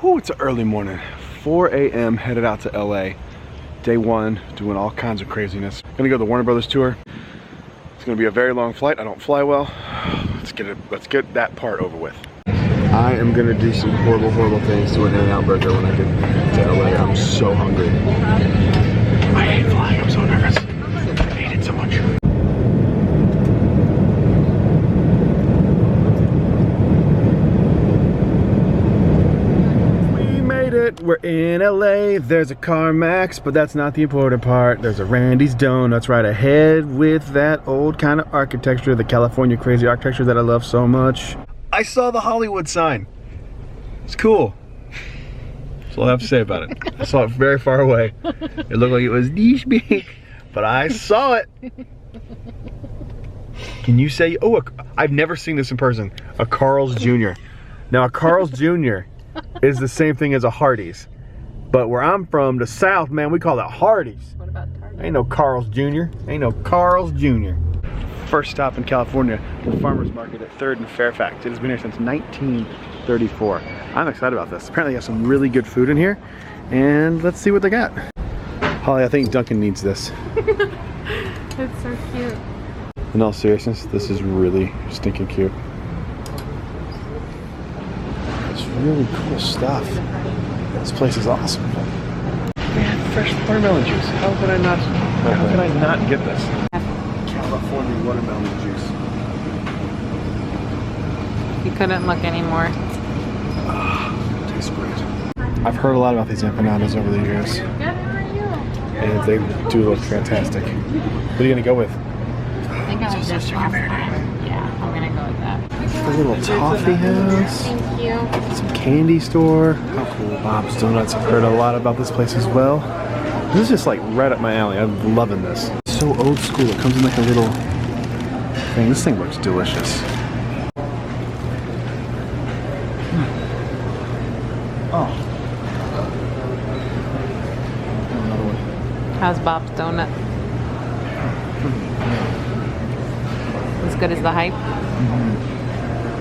Oh, it's an early morning. 4 a.m. headed out to LA. Day one, doing all kinds of craziness. Gonna go to the Warner Brothers tour. It's gonna be a very long flight. I don't fly well. Let's get that part over with. I am gonna do some horrible, horrible things to an In-N-Out burger when I get to LA. I'm so hungry. I hate flying. I'm so nervous. I hate it so much. We're in LA, there's a CarMax, but that's not the important part. There's a Randy's Donuts right ahead with that old kind of architecture, the California crazy architecture that I love so much. I saw the Hollywood sign. It's cool. That's all I have to say about it. I saw it very far away. It looked like it was this big, but I saw it. Can you say, oh, I've never seen this in person, a Carl's Jr. Now a Carl's Jr. is the same thing as a Hardee's. But where I'm from, the South, man, we call it Hardee's. What about Target? Ain't no Carl's Jr. Ain't no Carl's Jr. First stop in California, the farmer's market at 3rd and Fairfax. It has been here since 1934. I'm excited about this. Apparently they have some really good food in here. And let's see what they got. Holly, I think Duncan needs this. It's so cute. In all seriousness, this is really stinking cute. It's really cool stuff. This place is awesome. Man, fresh watermelon juice. How could I not get this? California watermelon juice. You couldn't look anymore. Tastes great. I've heard a lot about these empanadas over the years. Good, how are you? And they do look fantastic. What are you gonna go with? I think I was just last time. Yeah, I'm gonna go with that. The little toffee house. Thank you. Some candy store. How cool. Bob's Donuts. I've heard a lot about this place as well. This is just like right up my alley. I'm loving this. It's so old school. It comes in like a little thing. This thing looks delicious. Oh. Another one. How's Bob's Donut? As good as the hype?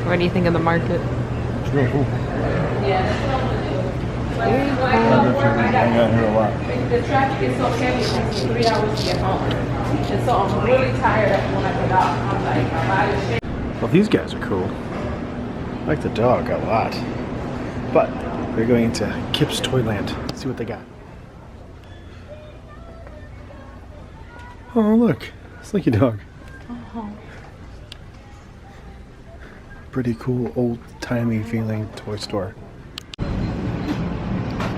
What do you think of the market? It's really cool. Yeah. I definitely hang out here a lot. The traffic is so heavy, it takes me 3 hours to get home. And so I'm really tired when I get out. I'm like, my body's shaking. Well, these guys are cool. I like the dog a lot. But we're going into Kip's Toyland. Let's see what they got. Oh, look. Slinky Dog. Oh. Pretty cool, old-timey feeling toy store.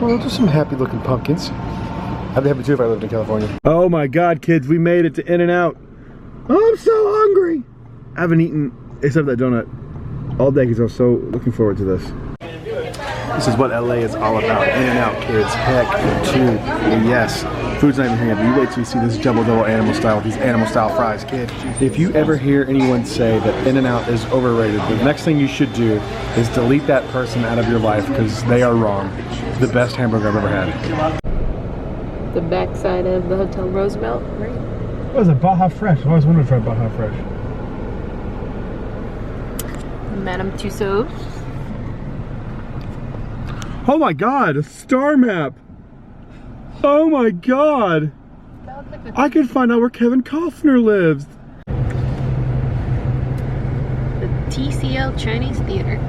Well, just some happy-looking pumpkins. I'd be happy too if I lived in California. Oh my God, kids, we made it to In-N-Out. Oh, I'm so hungry. I haven't eaten, except that donut, all day because I was so looking forward to this. This is what LA is all about. In-N-Out, kids. Heck, too. And yes, food's not even here yet, but you wait till you see this double animal style with these animal style fries, kid. If you ever hear anyone say that In-N-Out is overrated, the next thing you should do is delete that person out of your life because they are wrong. It's the best hamburger I've ever had. The backside of the Hotel Roosevelt, right? What is it? Baja Fresh. I always wanted to try Baja Fresh. Madame Tussauds. Oh my God, a star map. Oh my God. I can find out where Kevin Costner lives. The TCL Chinese Theater.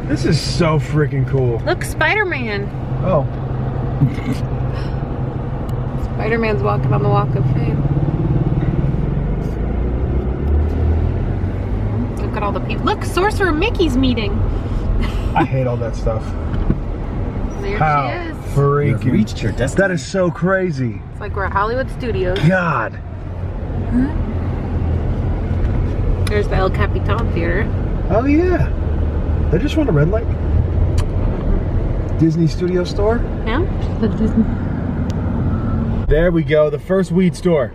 This is so freaking cool. Look, Spider-Man. Oh. Spider-Man's walking on the Walk of Fame. Look at all the people. Look, Sorcerer Mickey's meeting. I hate all that stuff. There How she is. freaking reached your destiny. That is so crazy. It's like we're at Hollywood Studios. God. There's the El Capitan Theater. Oh yeah. They just run a red light. Disney Studio Store. Yeah, the Disney. There we go, the first weed store.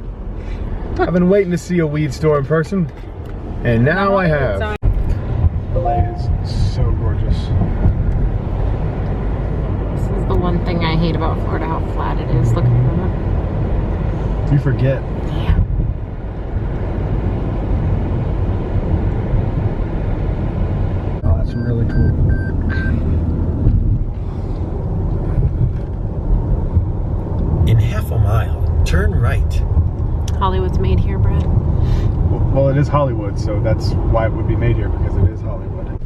I've been waiting to see a weed store in person, and now I have. LA is so gorgeous. This is the one thing I hate about Florida, how flat it is. Look at that. You forget. Yeah. Oh, that's really cool. Turn right. Hollywood's made here, Brad. Well, it is Hollywood, so that's why it would be made here, because it is Hollywood.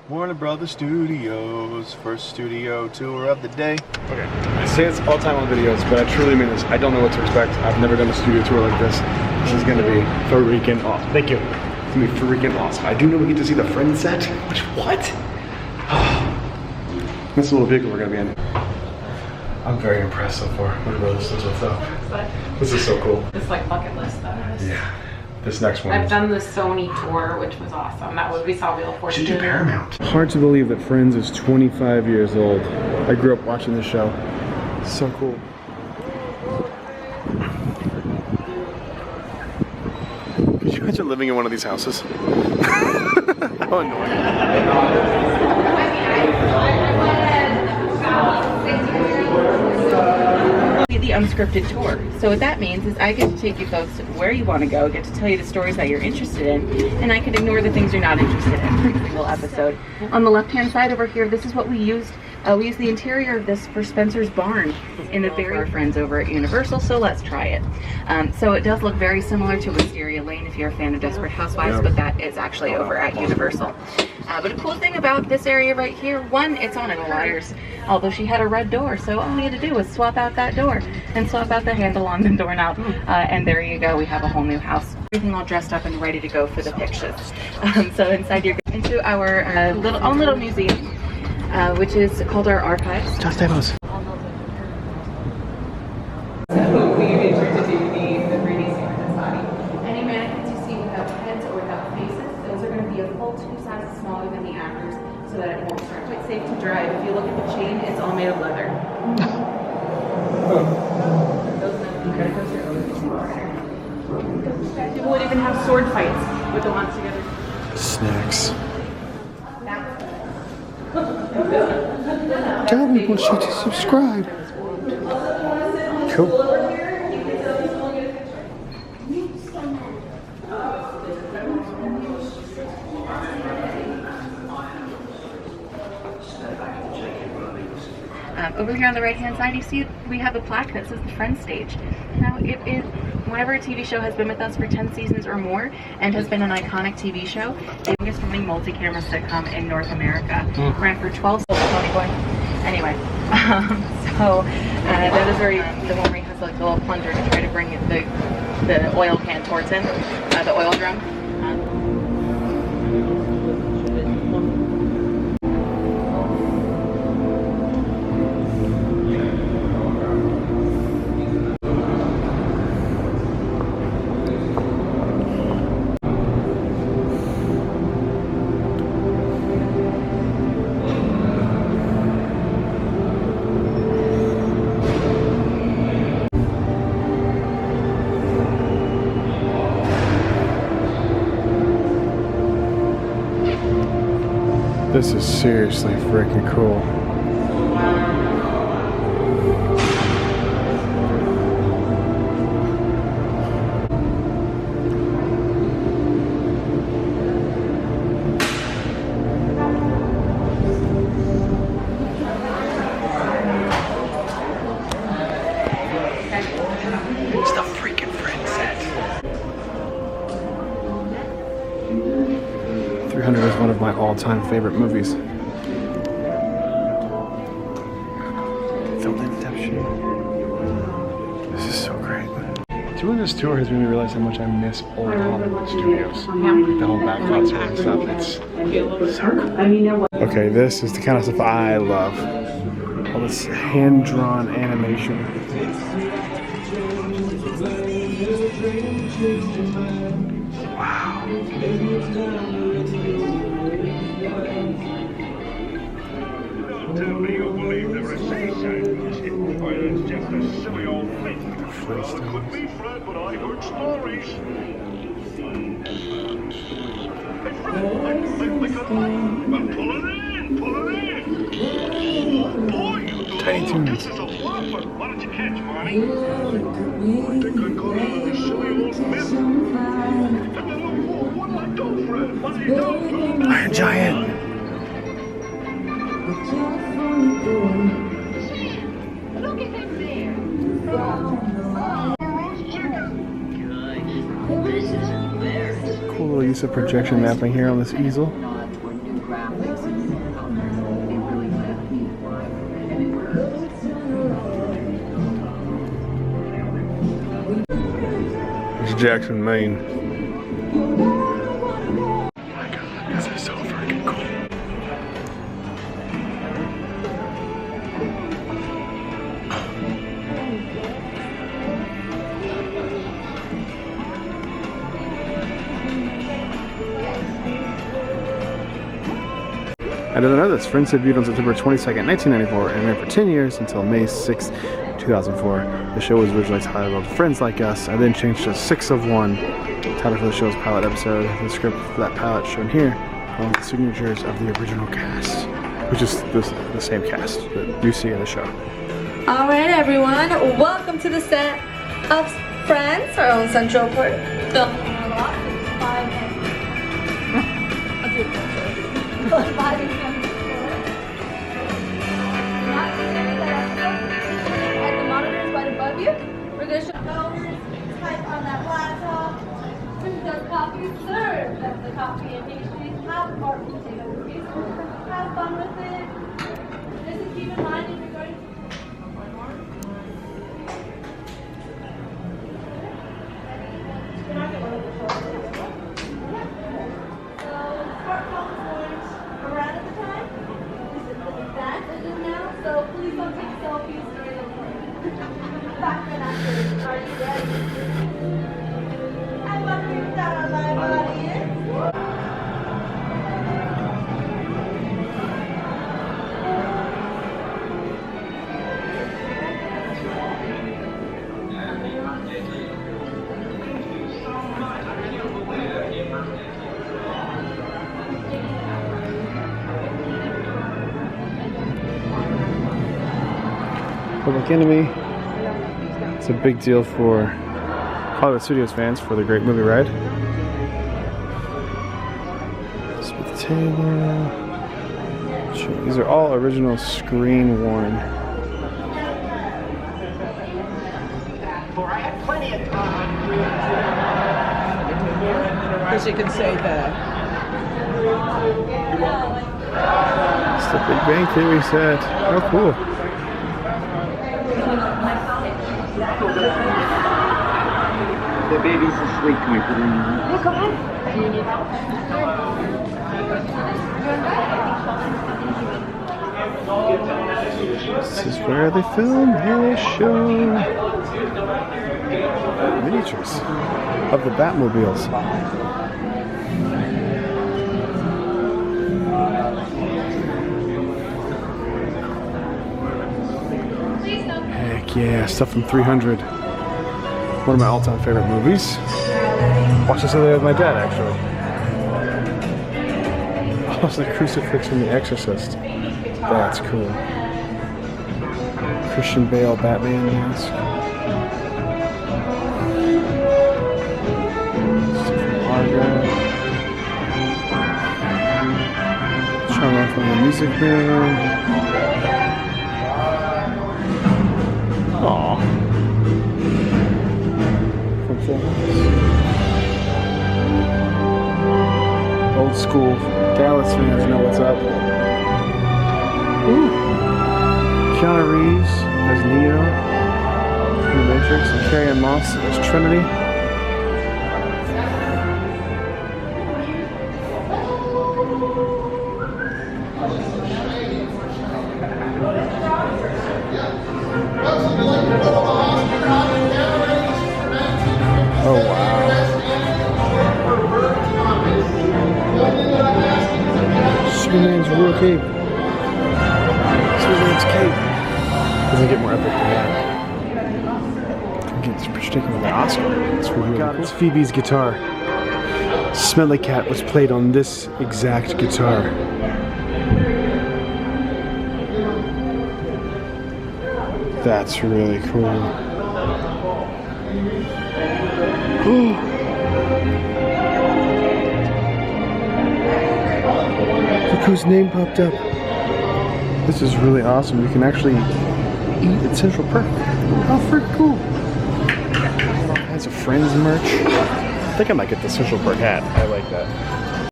Warner Brothers Studios, first studio tour of the day. Okay, I say it's all time on videos, but I truly mean this. I don't know what to expect. I've never done a studio tour like this. This is gonna be freaking awesome. Thank you. It's gonna be freaking awesome. I do know we get to see the Friends set, which, what? This little vehicle we're gonna be in. I'm very impressed so far. Warner Brothers says what's up. This is so cool. It's like bucket list though. Yeah. This next one. I've done the Sony tour, which was awesome. That was, we saw Wheel of Fortune. Should do Paramount. Hard to believe that Friends is 25 years old. I grew up watching this show. So cool. Could you imagine living in one of these houses? How annoying. The unscripted tour. So what that means is I get to take you folks to where you want to go, get to tell you the stories that you're interested in, and I can ignore the things you're not interested in every single episode. On the left-hand side over here, this is what we used. We used the interior of this for Spencer's barn in the very friends over at Universal, so let's try it. So it does look very similar to Wisteria Lane if you're a fan of Desperate Housewives, but that is actually over at Universal. But a cool thing about this area right here, one, it's on its wires, although she had a red door, so all we had to do was swap out that door and swap out the handle on the doorknob, and there you go, we have a whole new house. Everything all dressed up and ready to go for the pictures. So inside you're going into our own little museum, which is called our archives. Just Devos. So we made sure to do the 3D scan of this body. Any mannequins you see without heads or without faces, those are going to be a full 2 sizes smaller than the actors, so that it won't start. Quite safe to drive. If you look at the chain, it's all made of leather. People would even have sword fights with the ones together. Snacks. Tell people to subscribe. Cool. Over here on the right-hand side, you see we have a plaque that says the Friends stage. Now, whenever a TV show has been with us for 10 seasons or more and has been an iconic TV show, the longest running multi-camera sitcom in North America. Ran for 12 Anyway, that is very, the one where he has like a little plunger to try to bring the oil can towards him, the oil drum. This is seriously freaking cool. It's the freaking Friends set. 300 is one of my all-time favorite movies. Filmed in Inception. This is so great. Doing this tour has made me realize how much I miss old Hollywood studios. The whole backdrop tour and stuff. It's so cool. Okay, this is the kind of stuff I love. All this hand-drawn animation. Wow. Tell me you believe there are sensations. Why, it's just a silly old thing. Well, it could be, Fred, but I heard stories. Hey, Fred, I got mine. Well, pull it in. Oh, boy, you do. Tiny Toons. This is a whopper. What did you catch, Marty? I think I caught another silly old myth. What did I do, Fred? What did you do? Iron Giant. Look at him there. piece of projection mapping here on this easel. It's Jackson, Maine. Oh my god, this is so freaking cool. I didn't know this. Friends debuted on September 22nd, 1994, and ran for 10 years until May 6th, 2004. The show was originally titled Friends Like Us, and then changed to 6 of 1, title for the show's pilot episode. The script for that pilot shown here, along with the signatures of the original cast, which is the same cast that you see in the show. All right, everyone, welcome to the set of Friends, our own Central Park. Filming in a lot. 5 and 7. And the monitor is right above you. We're going to show type on that laptop. Does coffee serve? That's the coffee and pastries. Have fun with it. Have fun with it. This is keep in mind if you're going to. Public Enemy. It's a big deal for Hollywood Studios fans for the great movie ride. Smith Taylor. These are all original screen worn. Because you can say that. It's the Big Bang Theory set. Oh, cool. The baby's asleep. Can we put her in? Yeah, go ahead. Do you need help? This is where they film this show. Miniatures of the Batmobiles. Heck yeah, stuff from 300. One of my all-time favorite movies. Watched this other day with my dad, actually. Also, the crucifix from The Exorcist. That's cool. Christian Bale Batman mask. Charm off on the Music Man. Aww. Old school Dallas fans know what's up. Ooh. Keanu Reeves as Neo in The Matrix, and Carrie-Anne Moss as Trinity. Oh wow. Superman's real cape. Superman's cape. Doesn't get more epic than that. It's taken with the Oscar. It's really cool. It's Phoebe's guitar. Smelly Cat was played on this exact guitar. That's really cool. Look whose name popped up. This is really awesome. You can actually eat at Central Park. How freaking cool. All kinds of Friends merch. I think I might get the Central Park hat. I like that.